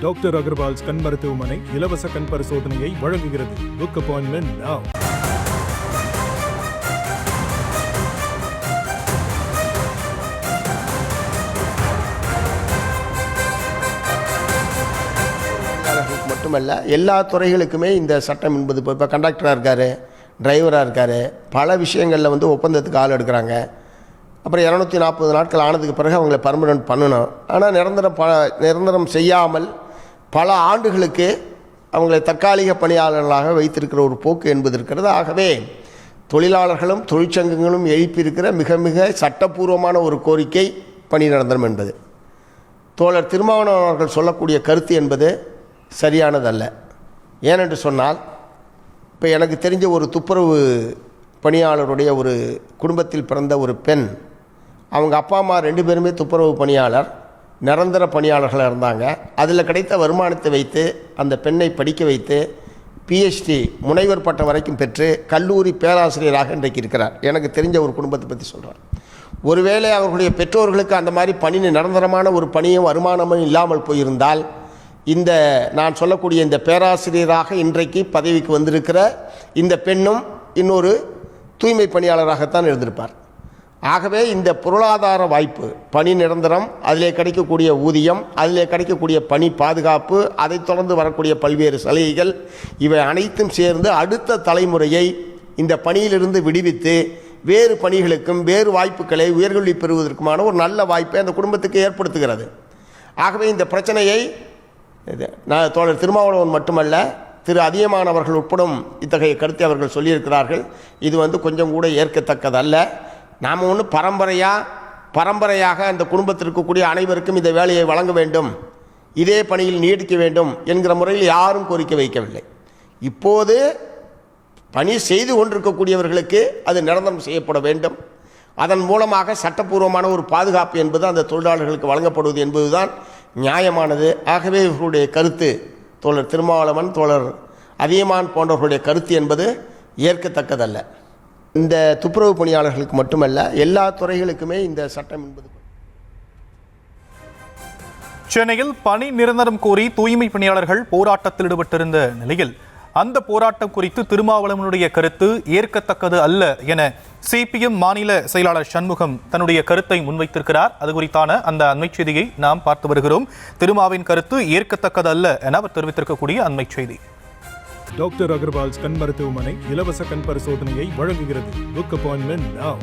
Doctor Agarwal's கண் மருத்துவமனை இலவச கண் பரிசோதனையை வழங்குகிறது. Book appointment now. மட்டுமல்ல, எல்லா துறைகளுக்குமே இந்த சட்டம் என்பது இப்போ கண்டக்டராக இருக்கார், டிரைவராக இருக்கார், பல விஷயங்களில் ஒப்பந்தத்துக்கு ஆள் எடுக்கிறாங்க. அப்புறம் 240 நாட்கள் ஆனதுக்கு பிறகு அவங்கள பர்மனெண்ட் பண்ணணும். ஆனால் நிரந்தரம் செய்யாமல் பல ஆண்டுகளுக்கு அவங்களை தற்காலிக பணியாளர்களாக வைத்திருக்கிற ஒரு போக்கு என்பது இருக்கிறது. ஆகவே தொழிலாளர்களும் தொழிற்சங்கங்களும் எழுப்பியிருக்கிற மிக மிக சட்டப்பூர்வமான ஒரு கோரிக்கை பணி நிரந்தரம் என்பது. தோழர் திருமாவளவன் அவர்கள் சொல்லக்கூடிய கருத்து என்பது சரியானதல்ல. ஏனென்று சொன்னால், இப்போ எனக்கு தெரிஞ்ச ஒரு துப்புரவு பணியாளருடைய ஒரு குடும்பத்தில் பிறந்த ஒரு பெண், அவங்க அப்பா அம்மா 2 பேருமே துப்புரவு பணியாளர், நிரந்தர பணியாளர்களாக இருந்தாங்க. அதில் கிடைத்த வருமானத்தை வைத்து அந்த பெண்ணை படிக்க வைத்து PhD முனைவர் பட்டம் வரைக்கும் பெற்று கல்லூரி பேராசிரியராக இன்றைக்கு இருக்கிறார். எனக்கு தெரிஞ்ச ஒரு குடும்பத்தை பற்றி சொல்கிறார். ஒருவேளை அவர்களுடைய பெற்றோர்களுக்கு அந்த மாதிரி பணி நிரந்தரமான ஒரு பணியும் வருமானமும் இல்லாமல் போயிருந்தால், இந்த நான் சொல்லக்கூடிய இந்த பேராசிரியராக இன்றைக்கு பதவிக்கு வந்திருக்கிற இந்த பெண்ணும் இன்னொரு தூய்மை பணியாளராகத்தான் இருந்திருப்பார். ஆகவே இந்த பொருளாதார வாய்ப்பு, பணி நிரந்தரம், அதிலே கிடைக்கக்கூடிய ஊதியம், அதிலே கிடைக்கக்கூடிய பணி பாதுகாப்பு, அதைத் தொடர்ந்து வரக்கூடிய பல்வேறு சலுகைகள், இவை அனைத்தும் சேர்ந்து அடுத்த தலைமுறையை இந்த பணியிலிருந்து விடுவித்து வேறு பணிகளுக்கும் வேறு வாய்ப்புகளை உயர்கல்வி பெறுவதற்குமான ஒரு நல்ல வாய்ப்பை அந்த குடும்பத்துக்கு ஏற்படுத்துகிறது. ஆகவே இந்த பிரச்சனையை நான் தோழர் திருமாவளவன் மட்டுமல்ல, திரு அதியமான் அவர்கள் உட்படும் இத்தகைய கருத்தை அவர்கள் சொல்லியிருக்கிறார்கள். இது கொஞ்சம் கூட ஏற்கத்தக்கதல்ல. நாம் ஒன்று பரம்பரையாக அந்த குடும்பத்தில் இருக்கக்கூடிய அனைவருக்கும் இந்த வேலையை வழங்க வேண்டும், இதே பணியில் நீடிக்க வேண்டும் என்கிற முறையில் யாரும் கோரிக்கை வைக்கவில்லை. இப்போது பணி செய்து கொண்டிருக்கக்கூடியவர்களுக்கு அது நிரந்தரம் செய்யப்பட வேண்டும். அதன் மூலமாக சட்டப்பூர்வமான ஒரு பாதுகாப்பு என்பது அந்த தொழிலாளர்களுக்கு வழங்கப்படுவது என்பதுதான் நியாயமானது. ஆகவே இவர்களுடைய கருத்து, தோழர் திருமாவளவன், தோழர் அதியமான் போன்றவர்களுடைய கருத்து என்பது ஏற்கத்தக்கதல்ல. இந்த துப்புரவு பணியாளர்களுக்கு மட்டுமல்ல, எல்லா துறைகளுக்குமே இந்த சட்டம் என்பது. சென்னையில் பணி நிரந்தரம் கோரி தூய்மை பணியாளர்கள் போராட்டத்தில் ஈடுபட்டிருந்த நிலையில் அந்த போராட்டம் குறித்து திருமாவளவனுடைய கருத்து ஏற்கத்தக்கது அல்ல என CPM மாநில செயலாளர் சண்முகம் தன்னுடைய கருத்தை முன்வைத்திருக்கிறார். அது குறித்தான அந்த அண்மை செய்தியை நாம் பார்த்து வருகிறோம். திருமாவின் கருத்து ஏற்கத்தக்கது அல்ல என அவர் தெரிவித்திருக்கக்கூடிய அண்மை செய்தி. டாக்டர் அகர்வால்ஸ் கண் மருத்துவமனை இலவச கண் பரிசோதனையை வழங்குகிறது. Book appointment now.